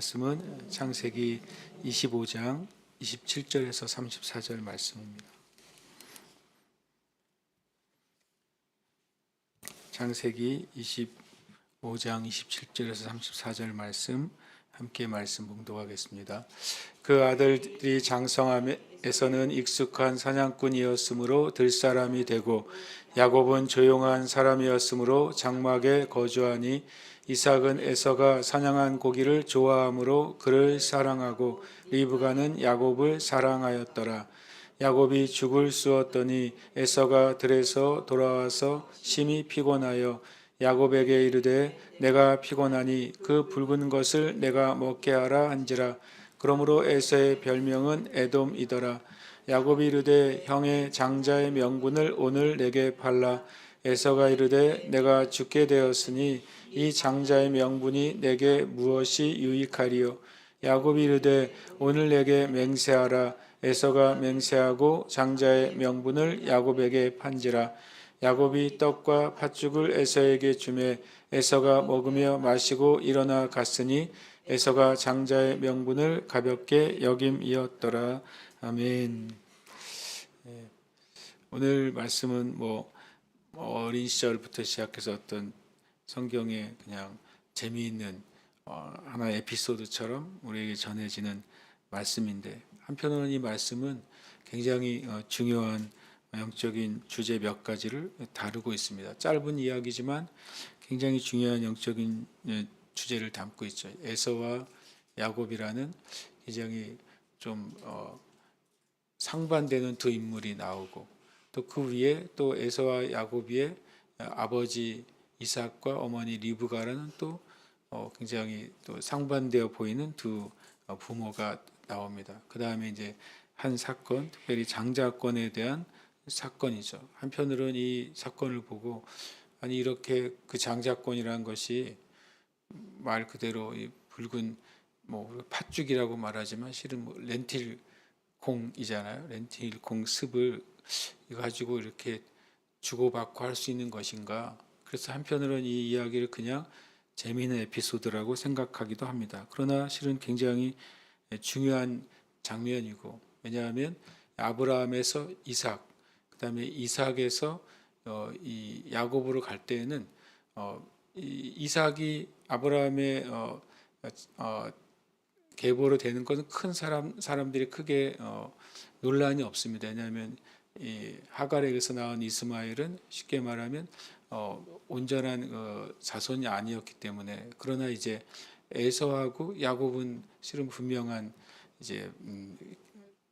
말씀은 창세기 25장 27절에서 34절 말씀입니다. 창세기 25장 27절에서 34절 말씀 함께 말씀 봉독하겠습니다. 그 아들들이 장성함에서는 익숙한 사냥꾼이었으므로 들사람이 되고 야곱은 조용한 사람이었으므로 장막에 거주하니 이삭은 에서가 사냥한 고기를 좋아하므로 그를 사랑하고 리브가는 야곱을 사랑하였더라. 야곱이 죽을 쑤었더니 에서가 들에서 돌아와서 심히 피곤하여 야곱에게 이르되 내가 피곤하니 그 붉은 것을 내가 먹게 하라 한지라. 그러므로 에서의 별명은 에돔이더라. 야곱이 이르되 형의 장자의 명분을 오늘 내게 팔라. 에서가 이르되 내가 죽게 되었으니 이 장자의 명분이 내게 무엇이 유익하리요. 야곱이 이르되 오늘 내게 맹세하라. 에서가 맹세하고 장자의 명분을 야곱에게 판지라. 야곱이 떡과 팥죽을 에서에게 주매 에서가 먹으며 마시고 일어나 갔으니 에서가 장자의 명분을 가볍게 여김이었더라. 아멘. 오늘 말씀은 어린 시절부터 시작해서 어떤 성경의 그냥 재미있는 하나의 에피소드처럼 우리에게 전해지는 말씀인데, 한편으로는 이 말씀은 굉장히 중요한 영적인 주제 몇 가지를 다루고 있습니다. 짧은 이야기지만 굉장히 중요한 영적인 주제를 담고 있죠. 에서와 야곱이라는 굉장히 좀 상반되는 두 인물이 나오고, 또 그 위에 또 에서와 야곱의 아버지 이삭과 어머니 리브가라는 또 굉장히 또 상반되어 보이는 두 부모가 나옵니다. 그 다음에 이제 한 사건, 특별히 장자권에 대한 사건이죠. 한편으로는 이 사건을 보고 아니 이렇게 그 장자권이라는 것이 말 그대로 이 붉은 팥죽이라고 말하지만 실은 렌틸 콩이잖아요. 렌틸 콩 습을 가지고 이렇게 주고받고 할 수 있는 것인가. 그래서 한편으로는 이 이야기를 그냥 재미있는 에피소드라고 생각하기도 합니다. 그러나 실은 굉장히 중요한 장면이고, 왜냐하면 아브라함에서 이삭, 그 다음에 이삭에서 이 야곱으로 갈 때에는 이삭이 아브라함의 계보로 되는 것은 큰 사람들이 크게 논란이 없습니다. 왜냐하면 이 하갈에게서 나온 이스마엘은 쉽게 말하면 온전한 자손이 아니었기 때문에. 그러나 이제 에서하고 야곱은 실은 분명한 이제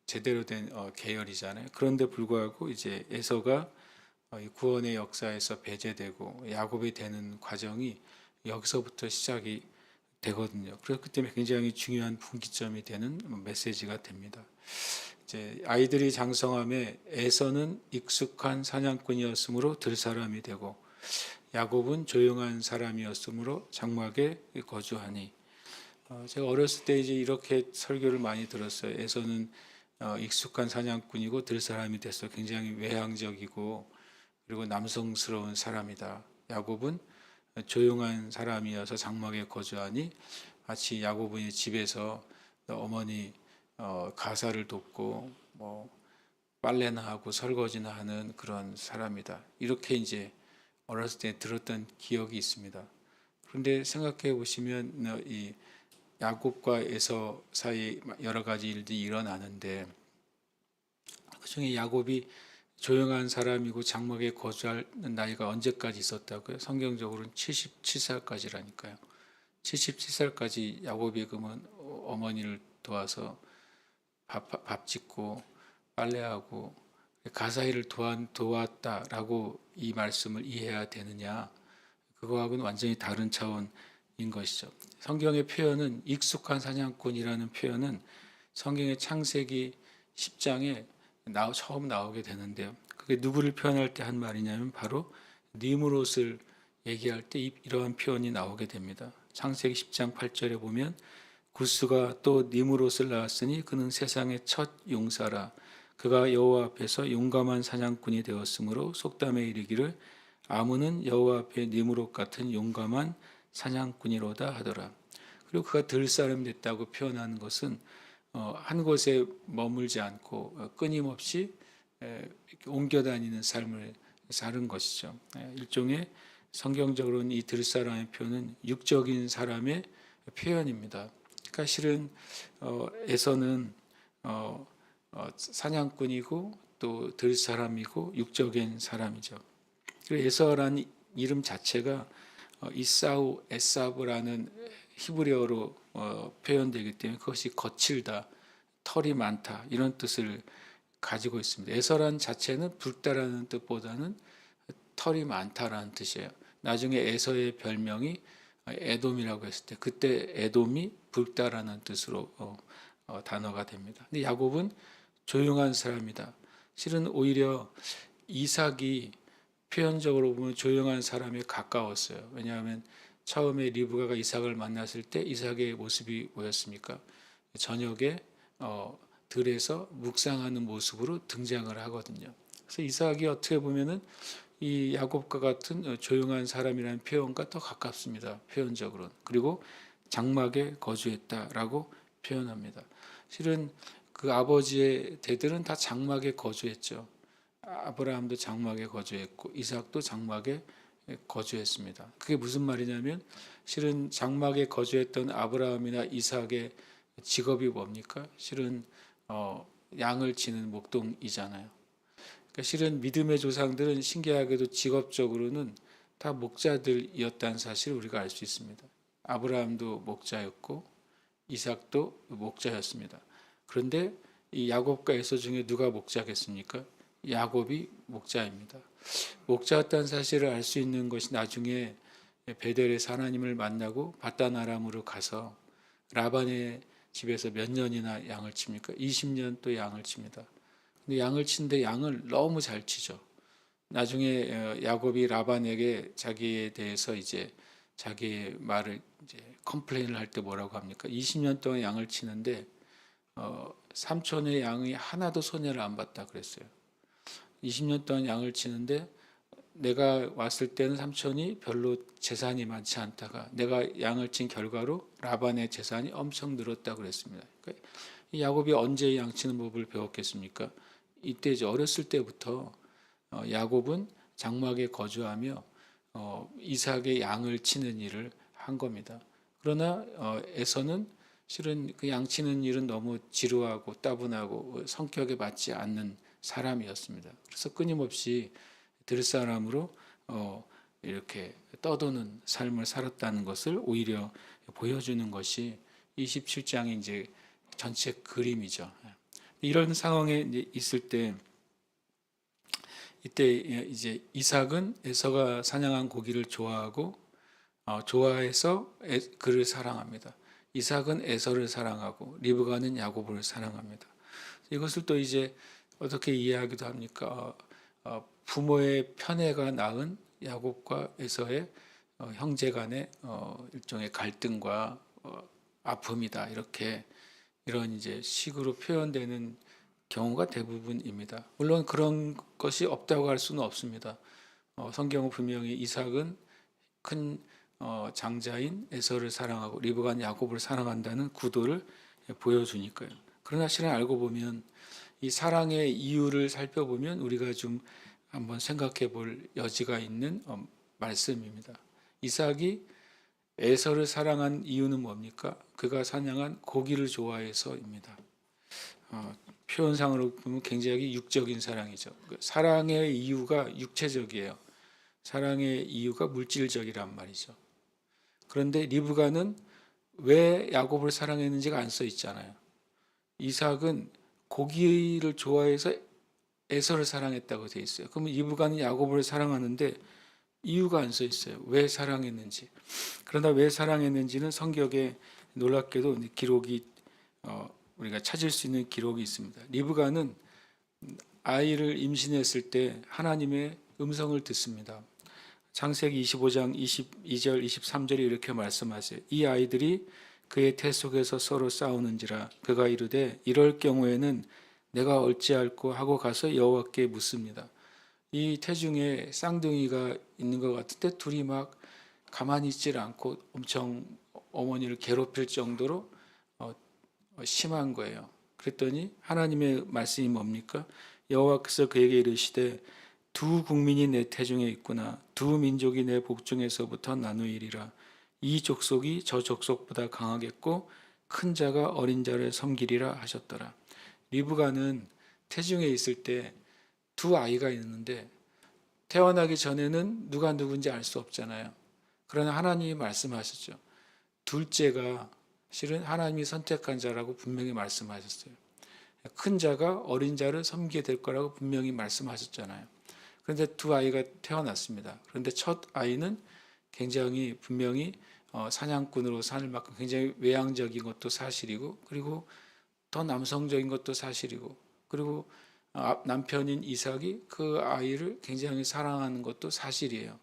제대로 된 계열이잖아요. 그런데 불구하고 이제 에서가 구원의 역사에서 배제되고 야곱이 되는 과정이 여기서부터 시작이 되거든요. 그래서 그 때문에 굉장히 중요한 분기점이 되는 메시지가 됩니다. 이제 아이들이 장성함에 에서는 익숙한 사냥꾼이었으므로 들사람이 되고 야곱은 조용한 사람이었으므로 장막에 거주하니. 제가 어렸을 때 이제 이렇게 설교를 많이 들었어요. 에서는 익숙한 사냥꾼이고 들사람이 돼서 굉장히 외향적이고 그리고 남성스러운 사람이다. 야곱은 조용한 사람이어서 장막에 거주하니 마치 야곱은 집에서 어머니 가사를 돕고 빨래나 하고 설거지나 하는 그런 사람이다. 이렇게 이제 어렸을 때 들었던 기억이 있습니다. 그런데 생각해 보시면 이 야곱과 에서 사이 여러 가지 일들이 일어나는데, 그중에 야곱이 조용한 사람이고 장막에 거주하는 나이가 언제까지 있었다고요? 성경적으로는 77살까지라니까요. 77살까지 야곱이 그러면 어머니를 도와서 밥 짓고 빨래하고 가사일을 도왔다라고 이 말씀을 이해해야 되느냐? 그거하고는 완전히 다른 차원인 것이죠. 성경의 표현은 익숙한 사냥꾼이라는 표현은 성경의 창세기 10장에 처음 나오게 되는데요. 그게 누구를 표현할 때 한 말이냐면 바로 니므롯을 얘기할 때 이러한 표현이 나오게 됩니다. 창세기 10장 8절에 보면 구스가 또 니므롯을 낳았으니 그는 세상의 첫 용사라. 그가 여호와 앞에서 용감한 사냥꾼이 되었으므로 속담에 이르기를 아무는 여호와 앞에 니므롯 같은 용감한 사냥꾼이로다 하더라. 그리고 그가 들 사람이 됐다고 표현하는 것은 한 곳에 머물지 않고 끊임없이 이렇게 옮겨 다니는 삶을 사는 것이죠. 일종의 성경적으로는 이 들 사람의 표현은 육적인 사람의 표현입니다. 그러니까 실은 에서는 사냥꾼이고 또 들 사람이고 육적인 사람이죠. 그리고 에서라는 이름 자체가 이사우 에사브라는 히브리어로 표현되기 때문에 그것이 거칠다, 털이 많다 이런 뜻을 가지고 있습니다. 에서란 자체는 붉다라는 뜻보다는 털이 많다라는 뜻이에요. 나중에 에서의 별명이 에돔이라고 했을 때 그때 에돔이 붉다라는 뜻으로 단어가 됩니다. 근데 야곱은 조용한 사람이다. 실은 오히려 이삭이 표현적으로 보면 조용한 사람에 가까웠어요. 왜냐하면 처음에 리브가가 이삭을 만났을 때 이삭의 모습이 뭐였습니까? 저녁에 들에서 묵상하는 모습으로 등장을 하거든요. 그래서 이삭이 어떻게 보면은 이 야곱과 같은 조용한 사람이라는 표현과 더 가깝습니다. 표현적으로는. 그리고 장막에 거주했다라고 표현합니다. 실은 그 아버지의 대들은 다 장막에 거주했죠. 아브라함도 장막에 거주했고 이삭도 장막에 거주했습니다. 그게 무슨 말이냐면 실은 장막에 거주했던 아브라함이나 이삭의 직업이 뭡니까? 실은 양을 치는 목동이잖아요. 그러니까 실은 믿음의 조상들은 신기하게도 직업적으로는 다 목자들이었다는 사실을 우리가 알 수 있습니다. 아브라함도 목자였고 이삭도 목자였습니다. 그런데 이 야곱과 에서 중에 누가 목자겠습니까? 야곱이 목자입니다. 목자였다는 사실을 알 수 있는 것이 나중에 베델에서 하나님을 만나고 바단 아람으로 가서 라반의 집에서 몇 년이나 양을 칩니까? 20년 또 양을 칩니다. 근데 양을 치는데 양을 너무 잘 치죠. 나중에 야곱이 라반에게 자기에 대해서 이제 자기의 말을 이제 컴플레인을 할 때 뭐라고 합니까? 20년 동안 양을 치는데 삼촌의 양이 하나도 손해를 안 봤다 그랬어요. 20년 동안 양을 치는데 내가 왔을 때는 삼촌이 별로 재산이 많지 않다가 내가 양을 친 결과로 라반의 재산이 엄청 늘었다고 그랬습니다. 그러니까 야곱이 언제 양 치는 법을 배웠겠습니까? 이때 이제 어렸을 때부터 야곱은 장막에 거주하며 이삭의 양을 치는 일을 한 겁니다. 그러나 에서는 실은 그 양 치는 일은 너무 지루하고 따분하고 성격에 맞지 않는 사람이었습니다. 그래서 끊임없이 들 사람으로 이렇게 떠도는 삶을 살았다는 것을 오히려 보여주는 것이 27장의 이제 전체 그림이죠. 이런 상황에 이제 있을 때 이때 이제 이삭은 에서가 사냥한 고기를 좋아하고 좋아해서 그를 사랑합니다. 이삭은 에서를 사랑하고 리브가는 야곱을 사랑합니다. 이것을 또 이제 어떻게 이해하기도 합니까? 부모의 편애가 낳은 야곱과 에서의 형제간의 일종의 갈등과 아픔이다 이렇게 이런 이제 식으로 표현되는 경우가 대부분입니다. 물론 그런 것이 없다고 할 수는 없습니다. 성경은 분명히 이삭은 큰 장자인 에서를 사랑하고 리브가는 야곱을 사랑한다는 구도를 보여주니까요. 그러나 실은 알고 보면 이 사랑의 이유를 살펴보면 우리가 좀 한번 생각해 볼 여지가 있는 말씀입니다. 이삭이 에서를 사랑한 이유는 뭡니까? 그가 사냥한 고기를 좋아해서입니다. 표현상으로 보면 굉장히 육적인 사랑이죠. 사랑의 이유가 육체적이에요. 사랑의 이유가 물질적이란 말이죠. 그런데 리브가는 왜 야곱을 사랑했는지가 안 써 있잖아요. 이삭은 고기를 좋아해서 에서를 사랑했다고 돼 있어요. 그러면 리브가는 야곱을 사랑하는데 이유가 안 써 있어요. 왜 사랑했는지. 그러나 왜 사랑했는지는 성경에 놀랍게도 기록이 우리가 찾을 수 있는 기록이 있습니다. 리브가는 아이를 임신했을 때 하나님의 음성을 듣습니다. 창세기 25장 22절 23절에 이렇게 말씀하세요. 이 아이들이 그의 태 속에서 서로 싸우는지라 그가 이르되 이럴 경우에는 내가 어찌할꼬 하고 가서 여호와께 묻습니다. 이 태중에 쌍둥이가 있는 것 같은데 둘이 막 가만히 있질 않고 엄청 어머니를 괴롭힐 정도로 심한 거예요. 그랬더니 하나님의 말씀이 뭡니까? 여호와께서 그에게 이르시되 두 국민이 내 태중에 있구나. 두 민족이 내 복중에서부터 나누이리라. 이 족속이 저 족속보다 강하겠고 큰 자가 어린 자를 섬기리라 하셨더라. 리브가는 태중에 있을 때 두 아이가 있는데 태어나기 전에는 누가 누군지 알 수 없잖아요. 그러나 하나님이 말씀하셨죠. 둘째가 실은 하나님이 선택한 자라고 분명히 말씀하셨어요. 큰 자가 어린 자를 섬기게 될 거라고 분명히 말씀하셨잖아요. 그런데 두 아이가 태어났습니다. 그런데 첫 아이는 굉장히 분명히 사냥꾼으로 산을 맡고 굉장히 외향적인 것도 사실이고, 그리고 더 남성적인 것도 사실이고, 그리고 남편인 이삭이 그 아이를 굉장히 사랑하는 것도 사실이에요.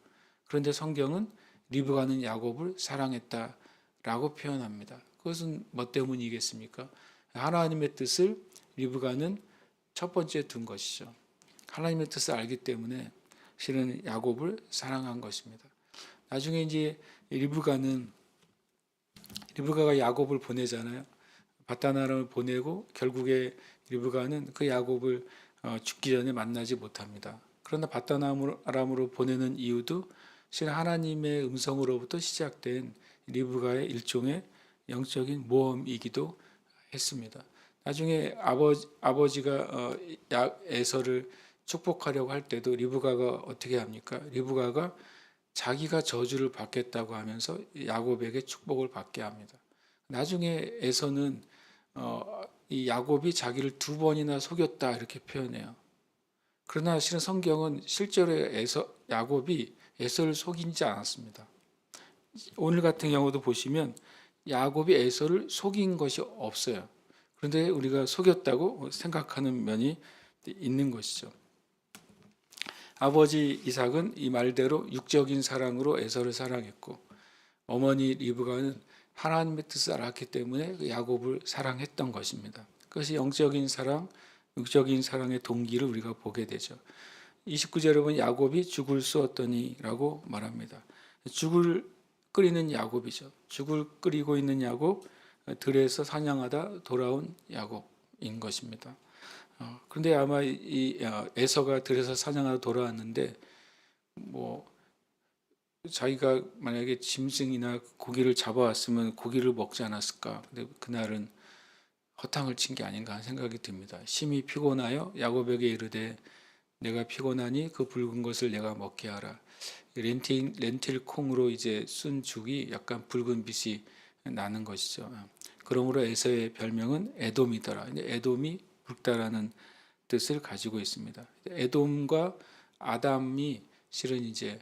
그런데 성경은 리브가는 야곱을 사랑했다라고 표현합니다. 그것은 뭐 때문이겠습니까? 하나님의 뜻을 리브가는 첫 번째 둔 것이죠. 하나님의 뜻을 알기 때문에 실은 야곱을 사랑한 것입니다. 나중에 이제 리브가가 야곱을 보내잖아요. 바다나람을 보내고 결국에 리브가는 그 야곱을 죽기 전에 만나지 못합니다. 그러나 바다나람으로 보내는 이유도 실은 하나님의 음성으로부터 시작된 리브가의 일종의 영적인 모험이기도 했습니다. 나중에 아버지가 에서를 축복하려고 할 때도 리브가가 어떻게 합니까? 리브가가 자기가 저주를 받겠다고 하면서 야곱에게 축복을 받게 합니다. 나중에 에서는 이 야곱이 자기를 두 번이나 속였다 이렇게 표현해요. 그러나 실은 성경은 실제로 야곱이 에서를 속이지 않았습니다. 오늘 같은 경우도 보시면 야곱이 에서를 속인 것이 없어요. 그런데 우리가 속였다고 생각하는 면이 있는 것이죠. 아버지 이삭은 이 말대로 육적인 사랑으로 에서를 사랑했고, 어머니 리브가는 하나님의 뜻을 알았기 때문에 야곱을 사랑했던 것입니다. 그것이 영적인 사랑, 육적인 사랑의 동기를 우리가 보게 되죠. 29절에 보면 야곱이 죽을 쏘았더니라고 말합니다. 죽을 끓이는 야곱이죠. 죽을 끓이고 있는 야곱, 들에서 사냥하다 돌아온 야곱인 것입니다. 그런데 아마 이 에서가 들에서 사냥하다 돌아왔는데 자기가 만약에 짐승이나 고기를 잡아왔으면 고기를 먹지 않았을까? 근데 그날은 허탕을 친 게 아닌가 하는 생각이 듭니다. 심히 피곤하여 야곱에게 이르되 내가 피곤하니 그 붉은 것을 내가 먹게 하라. 렌틸 콩으로 이제 쓴 죽이 약간 붉은 빛이 나는 것이죠. 그러므로 에서의 별명은 에돔이더라. 근데 에돔이 붉다라는 뜻을 가지고 있습니다. 에돔과 아담이 실은 이제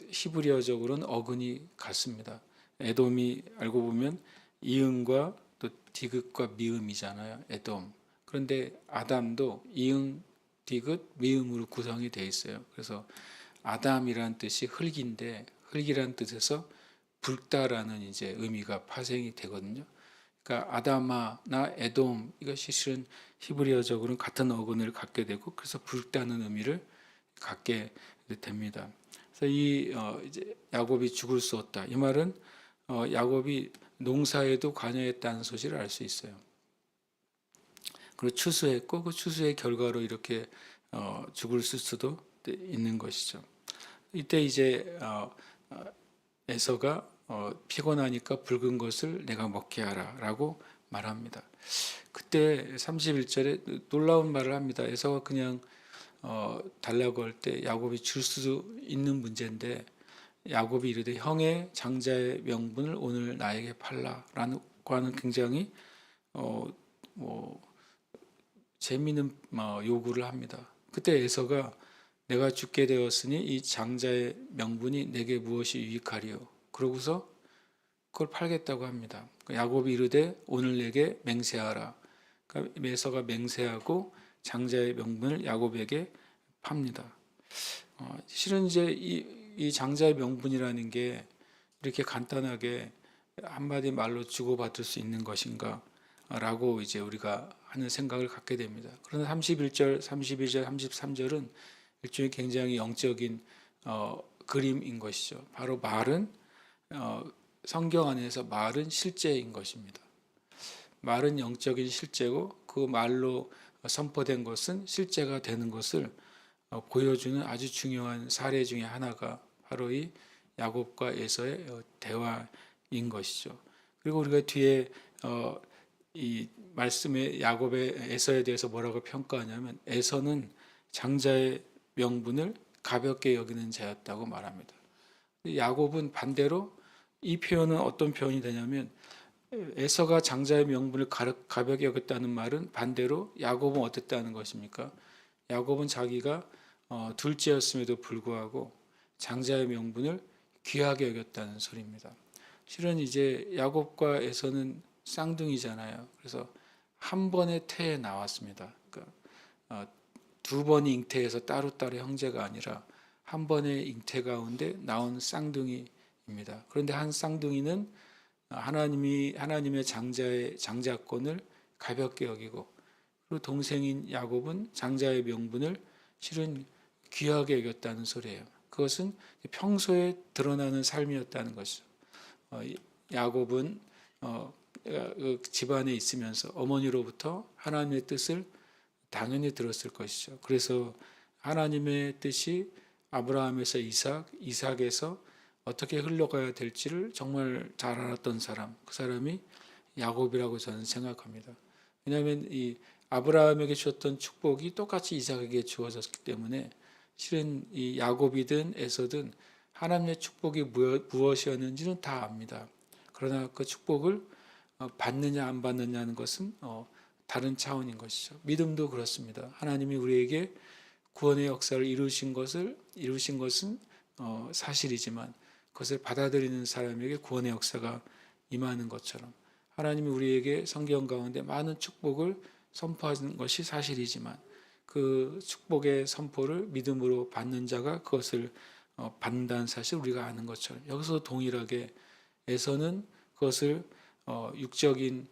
히브리어적으로는 어근이 같습니다. 에돔이 알고 보면 이응과 또 디귿과 미음이잖아요. 에돔. 그런데 아담도 이응, 디귿, 미음으로 구성이 되어 있어요. 그래서 아담이라는 뜻이 흙인데 흙이라는 뜻에서 붉다라는 이제 의미가 파생이 되거든요. 그러니까 아담아나 에돔 이것이 실은 히브리어적으로는 같은 어근을 갖게 되고 그래서 붉다는 의미를 갖게 됩니다. 그래서 이제 야곱이 죽을 수 없다. 이 말은 야곱이 농사에도 관여했다는 소식을 알 수 있어요. 그리고 추수했고 그 추수의 결과로 이렇게 죽을 수도 있는 것이죠. 이때 이제 에서가 피곤하니까 붉은 것을 내가 먹게 하라라고 말합니다. 그때 31절에 놀라운 말을 합니다. 에서가 그냥 달라고 할 때 야곱이 줄 수 있는 문제인데 야곱이 이르되 형의 장자의 명분을 오늘 나에게 팔라라고 하는 굉장히 재미있는 요구를 합니다. 그때 에서가 내가 죽게 되었으니 이 장자의 명분이 내게 무엇이 유익하리요. 그러고서 그걸 팔겠다고 합니다. 야곱이 이르되 오늘 내게 맹세하라. 그러니까 에서가 맹세하고 장자의 명분을 야곱에게 팝니다. 실은 이제 이 장자의 명분이라는 게 이렇게 간단하게 한마디 말로 주고받을 수 있는 것인가? 라고 이제 우리가 하는 생각을 갖게 됩니다. 그러나 31절, 32절, 33절은 일종의 굉장히 영적인 그림인 것이죠. 바로 말은 성경 안에서 말은 실제인 것입니다. 말은 영적인 실제고 그 말로 선포된 것은 실제가 되는 것을 보여주는 아주 중요한 사례 중에 하나가 바로 이 야곱과 에서의 대화인 것이죠. 그리고 우리가 뒤에 이 말씀에 야곱의 에서에 대해서 뭐라고 평가하냐면 에서는 장자의 명분을 가볍게 여기는 자였다고 말합니다. 야곱은 반대로 이 표현은 어떤 표현이 되냐면 에서가 장자의 명분을 가볍게 여겼다는 말은 반대로 야곱은 어땠다는 것입니까? 야곱은 자기가 둘째였음에도 불구하고 장자의 명분을 귀하게 여겼다는 소리입니다. 실은 이제 야곱과 에서는 쌍둥이잖아요. 그래서 한 번의 태에 나왔습니다. 그러니까 두 번이 잉태해서 따로따로 형제가 아니라 한 번의 잉태 가운데 나온 쌍둥이입니다. 그런데 한 쌍둥이는 하나님의 장자권을 가볍게 여기고 그리고 동생인 야곱은 장자의 명분을 실은 귀하게 여겼다는 소리예요. 그것은 평소에 드러나는 삶이었다는 것이죠. 야곱은 그 집안에 있으면서 어머니로부터 하나님의 뜻을 당연히 들었을 것이죠. 그래서 하나님의 뜻이 아브라함에서 이삭에서 어떻게 흘러가야 될지를 정말 잘 알았던 사람, 그 사람이 야곱이라고 저는 생각합니다. 왜냐하면 이 아브라함에게 주었던 축복이 똑같이 이삭에게 주어졌기 때문에 실은 이 야곱이든 에서든 하나님의 축복이 무엇이었는지는 다 압니다. 그러나 그 축복을 받느냐 안 받느냐는 것은 다른 차원인 것이죠. 믿음도 그렇습니다. 하나님이 우리에게 구원의 역사를 이루신 것은 사실이지만 그것을 받아들이는 사람에게 구원의 역사가 임하는 것처럼 하나님이 우리에게 성경 가운데 많은 축복을 선포하는 것이 사실이지만 그 축복의 선포를 믿음으로 받는 자가 그것을 받는다는 사실 우리가 아는 것처럼 여기서 동일하게 에서는 그것을 육적인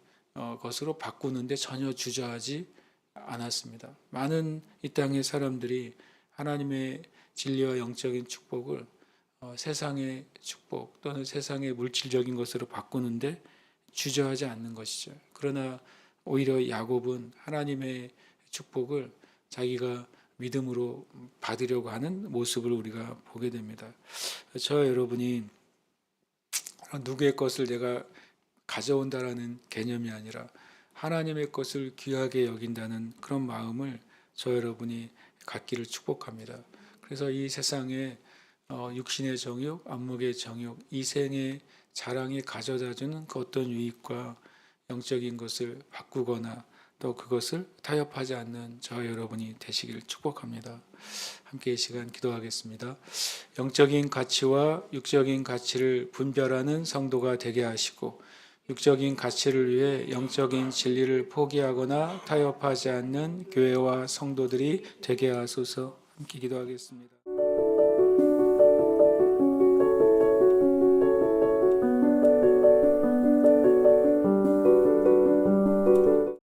것으로 바꾸는데 전혀 주저하지 않았습니다. 많은 이 땅의 사람들이 하나님의 진리와 영적인 축복을 세상의 축복 또는 세상의 물질적인 것으로 바꾸는데 주저하지 않는 것이죠. 그러나 오히려 야곱은 하나님의 축복을 자기가 믿음으로 받으려고 하는 모습을 우리가 보게 됩니다. 저와 여러분이 누구의 것을 내가 가져온다라는 개념이 아니라 하나님의 것을 귀하게 여긴다는 그런 마음을 저 여러분이 갖기를 축복합니다. 그래서 이 세상에 육신의 정욕, 안목의 정욕, 이생의 자랑이 가져다주는 그 어떤 유익과 영적인 것을 바꾸거나 또 그것을 타협하지 않는 저와 여러분이 되시길 축복합니다. 함께 이 시간 기도하겠습니다. 영적인 가치와 육적인 가치를 분별하는 성도가 되게 하시고 육적인 가치를 위해 영적인 진리를 포기하거나 타협하지 않는 교회와 성도들이 되게 하소서. 함께 기도하겠습니다.